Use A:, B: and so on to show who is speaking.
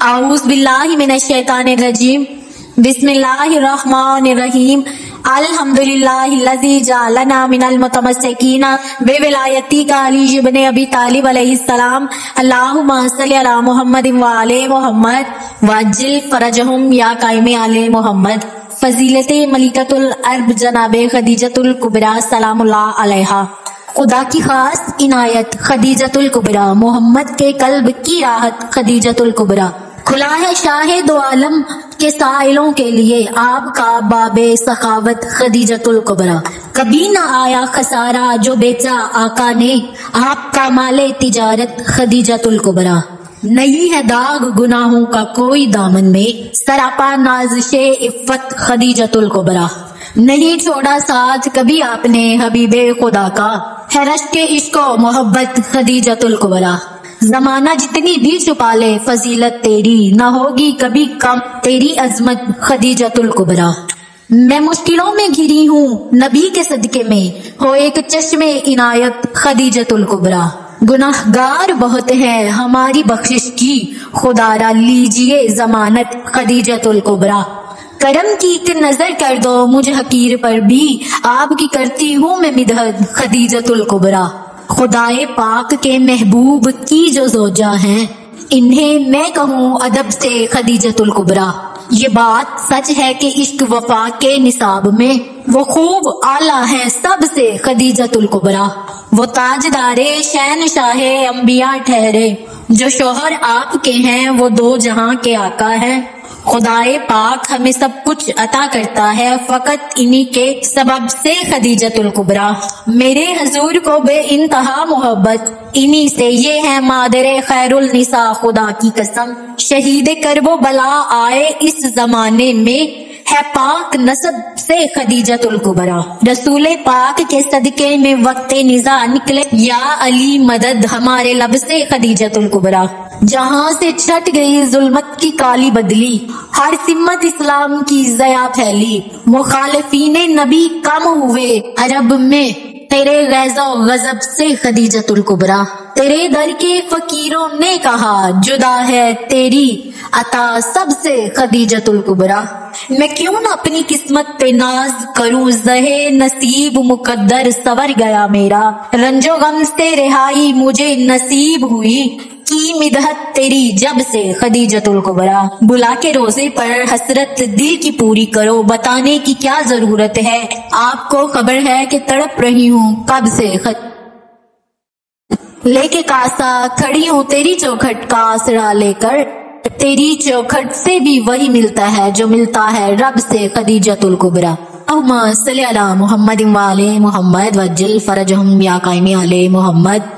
A: اعوذ باللہ من الشیطان الرجیم بسم اللہ الرحمن الرحیم الحمدللہ الذی جعلنا من المتمسکین بولایتی کا علی ابن ابی طالب علیہ السلام اللہم صلی علی محمد وعلی محمد وعجل فرجہم یا قائم علی محمد۔ فضیلت ملکۃ العرب جناب خدیجۃ الکبریٰ سلام اللہ علیہا۔ خدا کی خاص عنایت خدیجۃ الکبریٰ، محمد کے قلب کی راحت خدیجۃ الکبریٰ، کھلا ہے شاہ دو عالم کے سائلوں کے لیے آپ کا باب سخاوت خدیجۃ الکبریٰ۔ کبھی نہ آیا خسارہ جو بیچا آقا نے آپ کا مال تجارت خدیجۃ الکبریٰ۔ نہیں ہے داغ گناہوں کا کوئی دامن میں سراپا نازش عفت خدیجۃ الکبریٰ۔ نہیں چھوڑا ساتھ کبھی آپ نے حبیب خدا کا، ہے رشک عشق و محبت خدیجۃ الکبریٰ۔ زمانہ جتنی بھی چھپا لے فضیلت تیری، نہ ہوگی کبھی کم تیری عظمت خدیجۃ الکبریٰ۔ میں مشکلوں میں گھری ہوں نبی کے صدقے میں، ہو ایک چشم عنایت خدیجۃ الکبریٰ۔ گناہگار بہت ہے ہماری بخشش کی، خدا را لیجیے ضمانت خدیجۃ الکبریٰ۔ کرم کی ایک نظر کر دو مجھ حقیر پر بھی، آپ کی کرتی ہوں میں مدحت خدیجۃ الکبریٰ۔ خدائے پاک کے محبوب کی جو زوجہ ہیں، انہیں میں کہوں ادب سے خدیجۃ الکبریٰ۔ یہ بات سچ ہے کہ عشق وفا کے نصاب میں وہ خوب اعلیٰ ہے سب سے خدیجۃ الکبریٰ۔ وہ تاجدار شہنشاہ انبیاء ٹھہرے، جو شوہر آپ کے ہیں وہ دو جہاں کے آقا ہیں۔ خدائے پاک ہمیں سب کچھ عطا کرتا ہے فقط انہی کے سبب سے خدیجۃ الکبریٰ۔ میرے حضور کو بے انتہا محبت انہی سے، یہ ہے مادر خیر النساء خدا کی قسم۔ شہید کرب و بلا آئے اس زمانے میں، ہے پاک نسب سے خدیجۃ الکبریٰ۔ رسول پاک کے صدقے میں وقت نزاع نکلے یا علی مدد ہمارے لب سے خدیجۃ الکبریٰ۔ جہاں سے چھٹ گئی ظلمت کی کالی بدلی، ہر سمت اسلام کی ضیا پھیلی، مخالفین نبی کم ہوئے عرب میں تیرے غیظ و غضب سے خدیجۃ الکبریٰ۔ تیرے در کے فقیروں نے کہا جدا ہے تیری عطا سب سے خدیجۃ الکبریٰ۔ میں کیوں نہ اپنی قسمت پہ ناز کروں، زہے نصیب مقدر سور گیا میرا، رنج و غم سے رہائی مجھے نصیب ہوئی، کی مدحت تیری جب سے خدیجۃ الکبریٰ۔ بلا کے روزے پر حسرت دل کی پوری کرو، بتانے کی کیا ضرورت ہے، آپ کو خبر ہے کہ تڑپ رہی ہوں کب سے لے کے کاسا کھڑی ہوں تیری چوکھٹ کا آسرا لے کر، تیری چوکھٹ سے بھی وہی ملتا ہے جو ملتا ہے رب سے خدیجۃ الکبریٰ۔ اللہم صلی علی محمد وعلی محمد وعجل فرجہم یا قائم علی محمد۔